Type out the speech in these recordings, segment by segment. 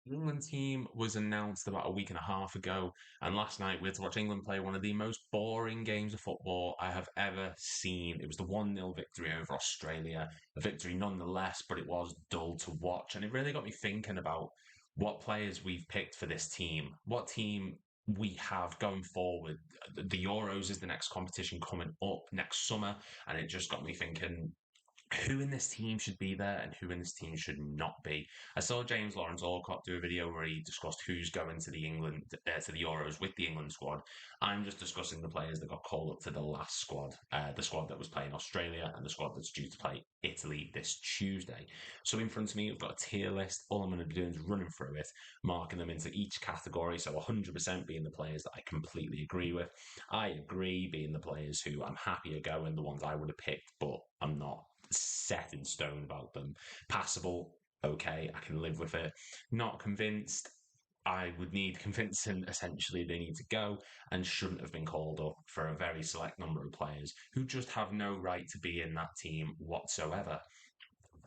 The England team was announced about a week and a half ago, and last night we had to watch England play one of the most boring games of football I have ever seen. It was the 1-0 victory over Australia, a victory nonetheless, but it was dull to watch, and it really got me thinking about what players we've picked for this team, what team we have going forward. The Euros is the next competition coming up next summer, and it just got me thinking who in this team should be there and who in this team should not be. I saw James Lawrence Alcott do a video where he discussed who's going to the Euros with the England squad. I'm just discussing the players that got called up to the last squad, the squad that was playing Australia and the squad that's due to play Italy this Tuesday. So in front of me, I've got a tier list. All I'm going to be doing is running through it, marking them into each category. So 100% being the players that I completely agree with. I agree being the players who I'm happier going, the ones I would have picked, but I'm not set in stone about them. Passable, okay, I can live with it. Not convinced, I would need convincing. Essentially, they need to go and shouldn't have been called up for a very select number of players who just have no right to be in that team whatsoever.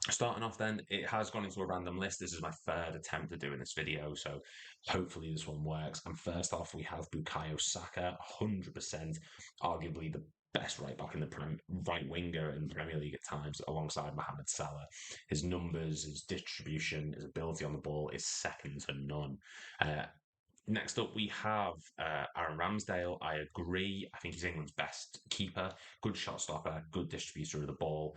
Starting off, then, it has gone into a random list. This is my third attempt at doing this video, so hopefully this one works. And first off, we have Bukayo Saka, 100%, arguably the best right back in the right winger in the Premier League at times, alongside Mohamed Salah. His numbers, his distribution, his ability on the ball is second to none. Next up, we have Aaron Ramsdale. I agree. I think he's England's best keeper, good shot stopper, good distributor of the ball.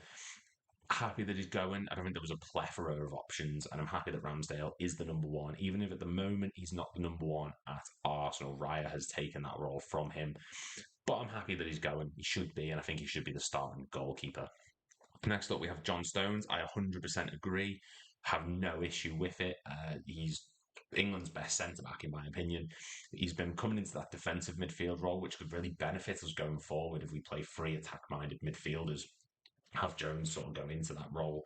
Happy that he's going. I don't think there was a plethora of options, and I'm happy that Ramsdale is the number one, even if at the moment he's not the number one at Arsenal. Raya has taken that role from him, but I'm happy that he's going. He should be, and I think he should be the starting goalkeeper. Next up, we have John Stones. I 100% agree. Have no issue with it. He's England's best centre back, in my opinion. He's been coming into that defensive midfield role, which could really benefit us going forward if we play three attack minded midfielders. Have Jones sort of go into that role.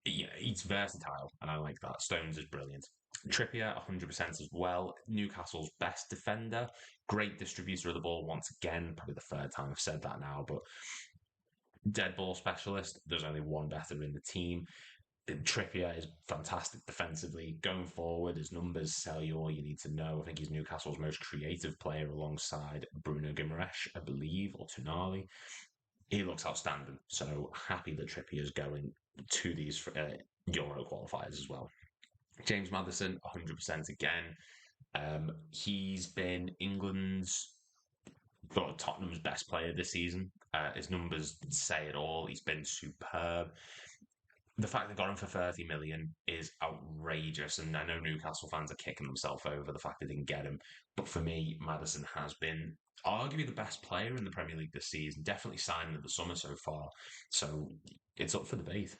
Yeah, he's versatile, and I like that. Stones is brilliant. Trippier, 100% as well. Newcastle's best defender. Great distributor of the ball once again. Probably the third time I've said that now, but dead ball specialist. There's only one better in the team. Trippier is fantastic defensively. Going forward, his numbers sell you all you need to know. I think he's Newcastle's most creative player alongside Bruno Guimaraes, I believe, or Tonali. He looks outstanding. So happy that Trippier's going to these Euro qualifiers as well. James Maddison, 100% again. He's been England's Tottenham's best player this season. His numbers say it all. He's been superb. The fact they got him for 30 million is outrageous, and I know Newcastle fans are kicking themselves over the fact they didn't get him. But for me, Maddison has been arguably the best player in the Premier League this season, definitely signing of the summer so far. So it's up for debate.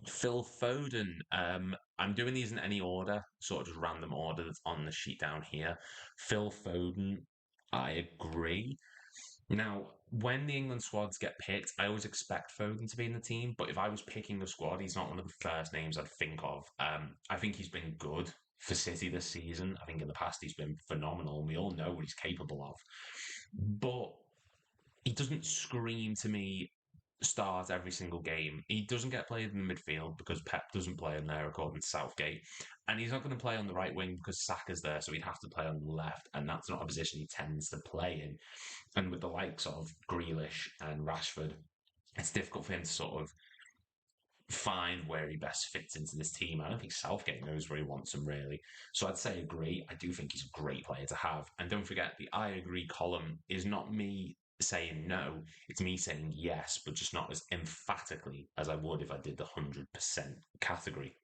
Phil Foden. I'm doing these in any order, sort of just random order that's on the sheet down here. Phil Foden, I agree. Now, when the England squads get picked, I always expect Foden to be in the team. But if I was picking a squad, he's not one of the first names I'd think of. I think he's been good for City this season. I think in the past he's been phenomenal, and we all know what he's capable of. But he doesn't scream to me start every single game. He doesn't get played in the midfield because Pep doesn't play in there according to Southgate. And he's not going to play on the right wing because Saka's there, so he'd have to play on the left, and that's not a position he tends to play in. And with the likes of Grealish and Rashford, it's difficult for him to sort of find where he best fits into this team. I don't think Southgate knows where he wants him really. So I'd say agree. I do think he's a great player to have. And don't forget, the I agree column is not me saying no, it's me saying yes, but just not as emphatically as I would if I did the 100% category.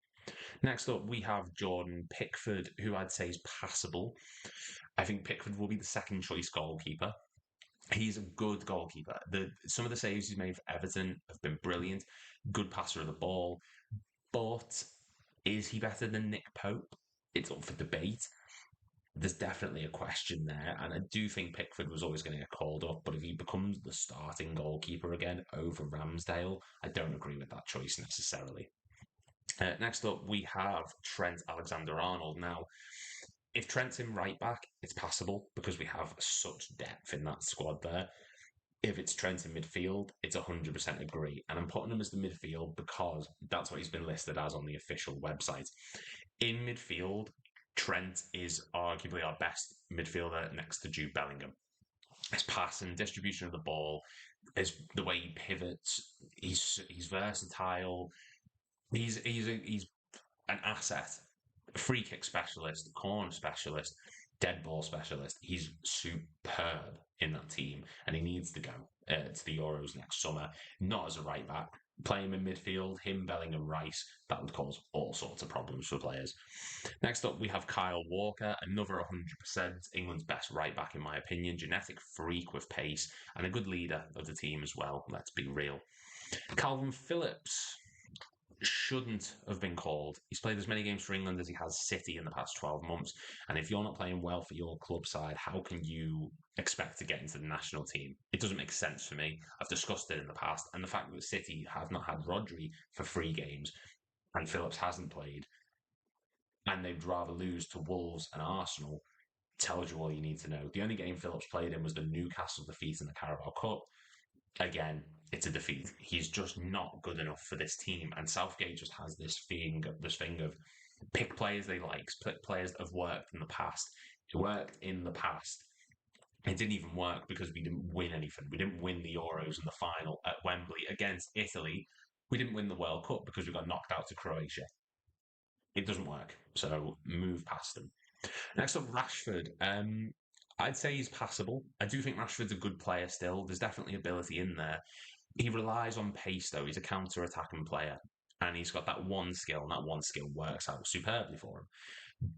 Next up, we have Jordan Pickford, who I'd say is passable. I think Pickford will be the second choice goalkeeper. He's a good goalkeeper. Some of the saves he's made for Everton have been brilliant. Good passer of the ball. But is he better than Nick Pope? It's up for debate. There's definitely a question there, and I do think Pickford was always going to get called up. But if he becomes the starting goalkeeper again over Ramsdale, I don't agree with that choice necessarily. Next up, we have Trent Alexander-Arnold. Now, if Trent's in right back, it's passable because we have such depth in that squad there. If it's Trent in midfield, it's 100% agree. And I'm putting him as the midfield because that's what he's been listed as on the official website. In midfield, Trent is arguably our best midfielder next to Jude Bellingham. His pass and distribution of the ball, is the way he pivots. He's versatile. He's an asset, free kick specialist, corner specialist, dead ball specialist. He's superb in that team, and he needs to go to the Euros next summer. Not as a right back, play him in midfield, him, Bellingham, Rice. That would cause all sorts of problems for players. Next up, we have Kyle Walker, another 100%, England's best right back in my opinion. Genetic freak with pace and a good leader of the team as well. Let's be real. Calvin Phillips shouldn't have been called. He's played as many games for England as he has City in the past 12 months. And if you're not playing well for your club side, how can you expect to get into the national team? It doesn't make sense for me. I've discussed it in the past. And the fact that City have not had Rodri for 3 games and Phillips hasn't played, and they'd rather lose to Wolves and Arsenal, tells you all you need to know. The only game Phillips played in was the Newcastle defeat in the Carabao Cup. Again, it's a defeat. He's just not good enough for this team, and Southgate just has this thing of pick players they like, pick players that have worked in the past. It worked in the past. It didn't even work because we didn't win anything. We didn't win the Euros in the final at Wembley against Italy. We didn't win the World Cup because we got knocked out to Croatia. It doesn't work. So move past them. Next up, Rashford. I'd say he's passable. I do think Rashford's a good player still. There's definitely ability in there. He relies on pace, though. He's a counter-attacking player. And he's got that one skill, and that one skill works out superbly for him.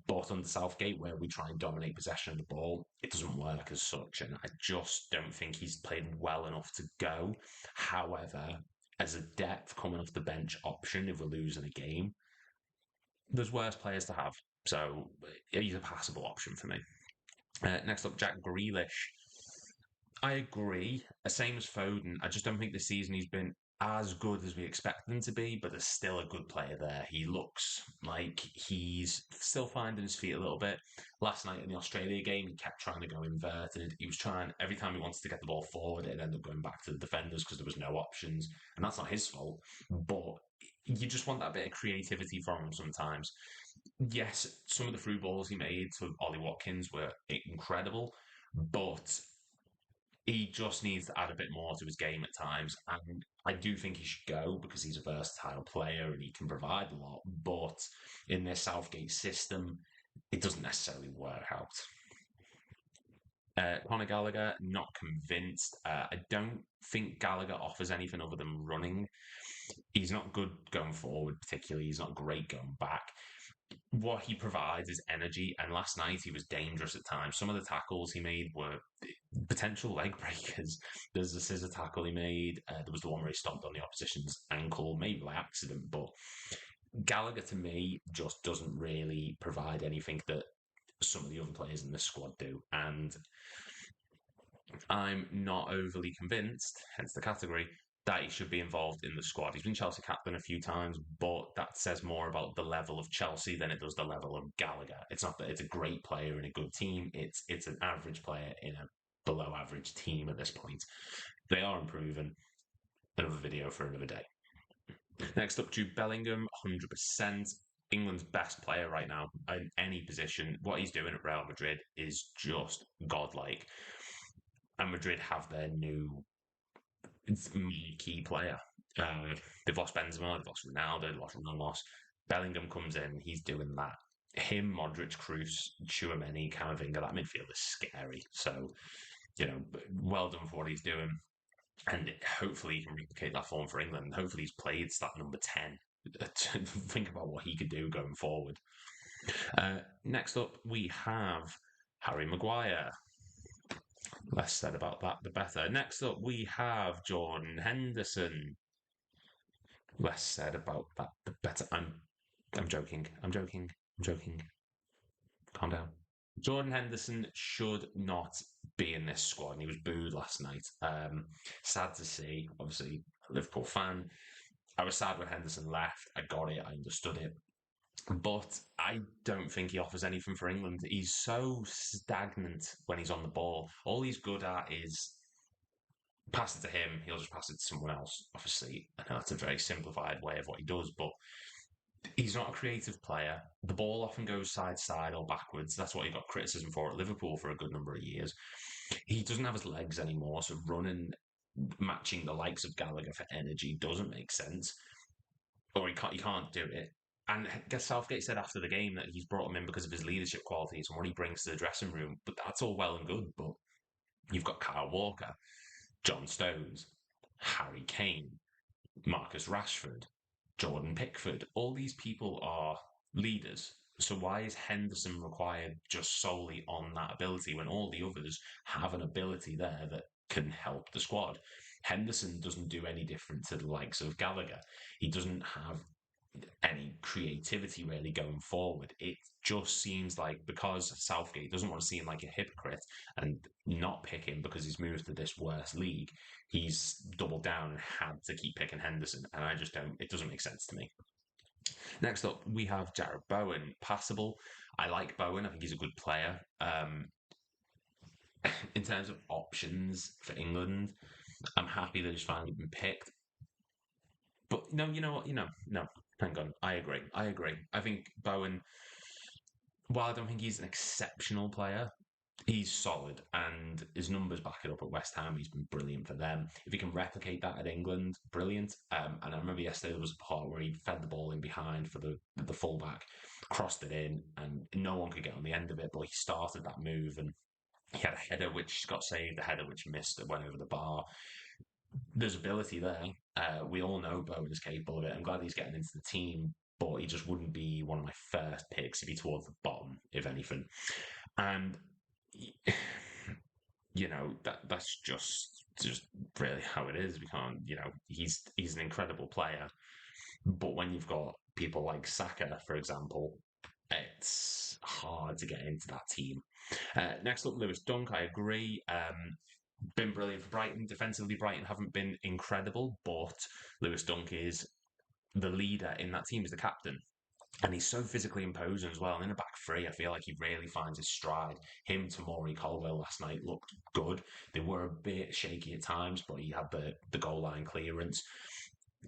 But under Southgate, where we try and dominate possession of the ball, it doesn't work as such. And I just don't think he's played well enough to go. However, as a depth coming off the bench option, if we're losing a game, there's worse players to have. So he's a passable option for me. Next up, Jack Grealish. I agree. Same as Foden. I just don't think this season he's been as good as we expect him to be, but there's still a good player there. He looks like he's still finding his feet a little bit. Last night in the Australia game, he kept trying to go inverted. He was trying, every time he wanted to get the ball forward, it ended up going back to the defenders because there was no options. And that's not his fault. But you just want that bit of creativity from him sometimes. Yes, some of the through balls he made to Ollie Watkins were incredible, but he just needs to add a bit more to his game at times. And I do think he should go because he's a versatile player and he can provide a lot. But in this Southgate system, it doesn't necessarily work out. Conor Gallagher, not convinced. I don't think Gallagher offers anything other than running. He's not good going forward, particularly. He's not great going back. What he provides is energy, and last night he was dangerous at times. Some of the tackles he made were potential leg breakers. There's a scissor tackle he made. There was the one where he stomped on the opposition's ankle, maybe by accident, but Gallagher to me just doesn't really provide anything that some of the other players in the squad do, and I'm not overly convinced, hence the category, that he should be involved in the squad. He's been Chelsea captain a few times, but that says more about the level of Chelsea than it does the level of Gallagher. It's not that it's a great player in a good team. It's an average player in a below average team at this point. They are improving. Another video for another day. Next up, Jude Bellingham, 100%. England's best player right now in any position. What he's doing at Real Madrid is just godlike. And Madrid have their new key player. They've lost Benzema, they've lost Ronaldo, they've lost Ramos. Bellingham comes in, he's doing that. Him, Modric, Kroos, Tchouameni, Camavinga, that midfield is scary. So, well done for what he's doing. And hopefully he can replicate that form for England. Hopefully he's played that number 10 to think about what he could do going forward. Next up, we have Harry Maguire. Less said about that, the better. Next up, we have Jordan Henderson. Less said about that, the better. I'm joking. I'm joking. I'm joking. Calm down. Jordan Henderson should not be in this squad, and he was booed last night. Sad to see. Obviously, a Liverpool fan. I was sad when Henderson left. I got it. I understood it. But I don't think he offers anything for England. He's so stagnant when he's on the ball. All he's good at is pass it to him. He'll just pass it to someone else. Obviously, I know that's a very simplified way of what he does, but He's not a creative player. The ball often goes side to side or backwards. That's what he got criticism for at Liverpool for a good number of years. He doesn't have his legs anymore, so running, matching the likes of Gallagher for energy doesn't make sense, or he can't do it. And I guess Southgate said after the game that he's brought him in because of his leadership qualities and what he brings to the dressing room. But that's all well and good. But you've got Kyle Walker, John Stones, Harry Kane, Marcus Rashford, Jordan Pickford. All these people are leaders. So why is Henderson required just solely on that ability when all the others have an ability there that can help the squad? Henderson doesn't do any different to the likes of Gallagher. He doesn't have any creativity really going forward. It just seems like because Southgate doesn't want to seem like a hypocrite and not pick him because he's moved to this worse league, he's doubled down and had to keep picking Henderson. And I just don't, it doesn't make sense to me. Next up, we have Jared Bowen, passable. I like Bowen. I think he's a good player. In terms of options for England, I'm happy that he's finally been picked. But no, you know what? No, hang on. I agree. I agree. I think Bowen, while I don't think he's an exceptional player, he's solid and his numbers back it up at West Ham. He's been brilliant for them. If he can replicate that at England, brilliant. And I remember yesterday there was a part where he fed the ball in behind for the fullback, crossed it in, and no one could get on the end of it. But he started that move and he had a header which got saved, a header which missed, it went over the bar. There's ability there. We all know Bowen is capable of it. I'm glad he's getting into the team, but he just wouldn't be one of my first picks. He'd be towards the bottom, if anything. And that's just really how it is. We can't, he's an incredible player, but when you've got people like Saka, for example, it's hard to get into that team. Next up, Lewis Dunk. I agree. Been brilliant for Brighton. Defensively, Brighton haven't been incredible, but Lewis Dunk is the leader in that team, is the captain. And he's so physically imposing as well. And in a back three, I feel like he really finds his stride. Him, Tamori, Colwell last night looked good. They were a bit shaky at times, but he had the goal line clearance.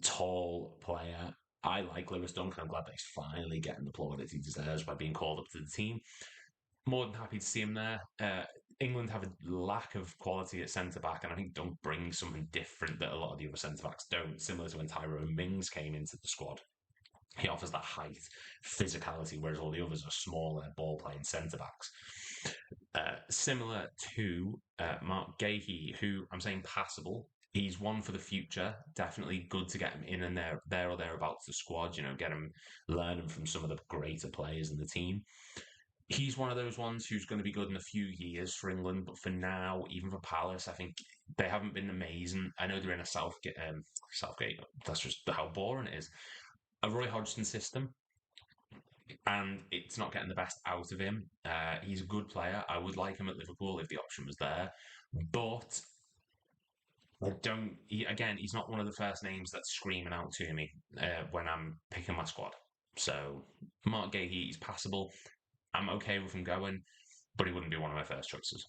Tall player. I like Lewis Dunk. I'm glad that he's finally getting the plaudits he deserves by being called up to the team. More than happy to see him there. England have a lack of quality at centre back, and I think Dunk brings something different that a lot of the other centre backs don't, similar to when Tyrone Mings came into the squad. He offers that height, physicality, whereas all the others are smaller, ball playing centre backs. Similar to Mark Gahey, who I'm saying passable. He's one for the future. Definitely good to get him in and there or thereabouts the squad. Get him learning from some of the greater players in the team. He's one of those ones who's going to be good in a few years for England, but for now, even for Palace, I think they haven't been amazing. I know they're in a Southgate. That's just how boring it is. A Roy Hodgson system, and it's not getting the best out of him. He's a good player. I would like him at Liverpool if the option was there, but I don't. Again, he's not one of the first names that's screaming out to me when I'm picking my squad. So Mark Gahey, he's passable. I'm okay with him going, but he wouldn't be one of my first choices.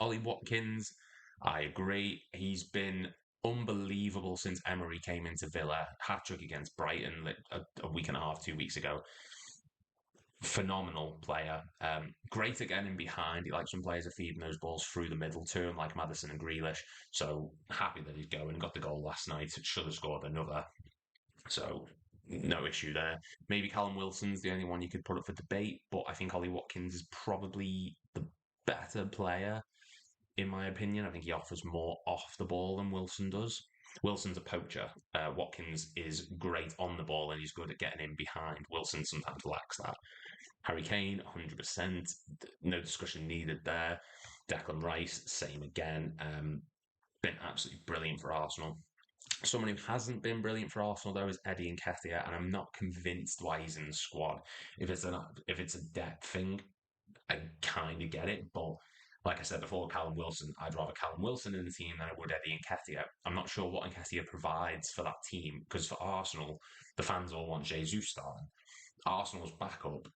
Ollie Watkins, I agree. He's been unbelievable since Emery came into Villa. Hat trick against Brighton a week and a half, 2 weeks ago. Phenomenal player. Great at getting behind. He likes when players are feeding those balls through the middle to him, like Maddison and Grealish. So happy that he's going. Got the goal last night. Should have scored another. So no issue there. Maybe Callum Wilson's the only one you could put up for debate, but I think Ollie Watkins is probably the better player in my opinion. I think he offers more off the ball than Wilson does. Wilson's a poacher. Watkins is great on the ball and he's good at getting in behind. Wilson sometimes lacks that. Harry Kane, 100%. No discussion needed there. Declan Rice, same again. Been absolutely brilliant for Arsenal. Someone who hasn't been brilliant for Arsenal though is Eddie Nketiah, and I'm not convinced why he's in the squad. If it's a depth thing, I kind of get it, but like I said before, Callum Wilson, I'd rather Callum Wilson in the team than I would Eddie Nketiah. I'm not sure what Nketiah provides for that team because for Arsenal, the fans all want Jesus starting. Arsenal's backup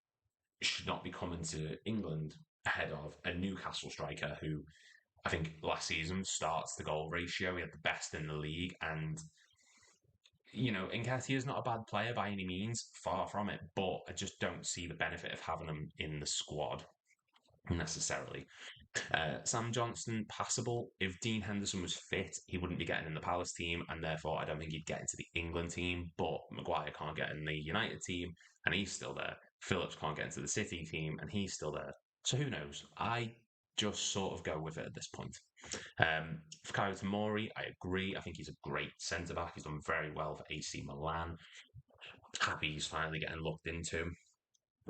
should not be coming to England ahead of a Newcastle striker who I think last season starts the goal ratio. He had the best in the league, and Nketiah is not a bad player by any means, far from it, but I just don't see the benefit of having him in the squad necessarily. Sam Johnson, passable. If Dean Henderson was fit, he wouldn't be getting in the Palace team, and therefore I don't think he'd get into the England team. But Maguire can't get in the United team, and he's still there. Phillips can't get into the City team, and he's still there. So who knows? I just sort of go with it at this point. Fikayo Tomori, I agree. I think he's a great centre back. He's done very well for AC Milan. Happy he's finally getting looked into.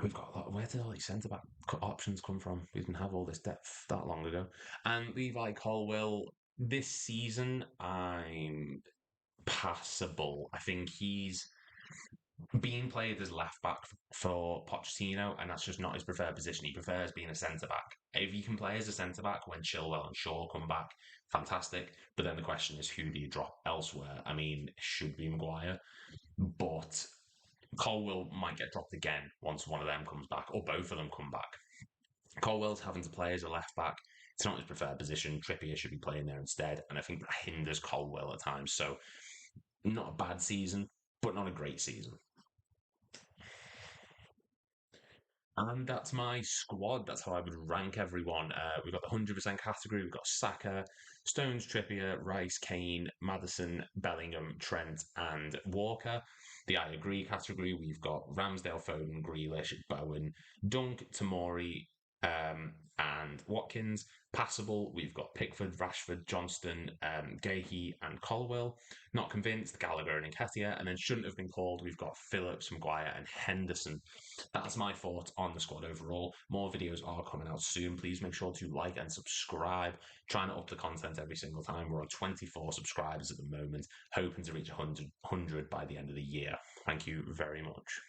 We've got a lot. Where did all these centre back options come from? We didn't have all this depth that long ago. And Levi Colwill, this season, I'm passable. I think he's being played as left back for Pochettino, and that's just not his preferred position. He prefers being a centre back. If he can play as a centre back when Chilwell and Shaw come back, fantastic. But then the question is, who do you drop elsewhere? I mean, it should be Maguire, but Colwill might get dropped again once one of them comes back, or both of them come back. Colwell's having to play as a left back. It's not his preferred position. Trippier should be playing there instead, and I think that hinders Colwell at times. So, not a bad season, but not a great season. And that's my squad. That's how I would rank everyone. We've got the 100% category. We've got Saka, Stones, Trippier, Rice, Kane, Madison, Bellingham, Trent, and Walker. The I agree category, we've got Ramsdale, Foden, Grealish, Bowen, Dunk, Tamori, and Watkins. Passable, we've got Pickford, Rashford, Johnston, Gahey, and Colwell. Not convinced, Gallagher and Nketiah. And then shouldn't have been called, we've got Phillips, Maguire, and Henderson. That's my thoughts on the squad overall. More videos are coming out soon. Please make sure to like and subscribe. Trying to up the content every single time. We're on 24 subscribers at the moment, hoping to reach 100 by the end of the year. Thank you very much.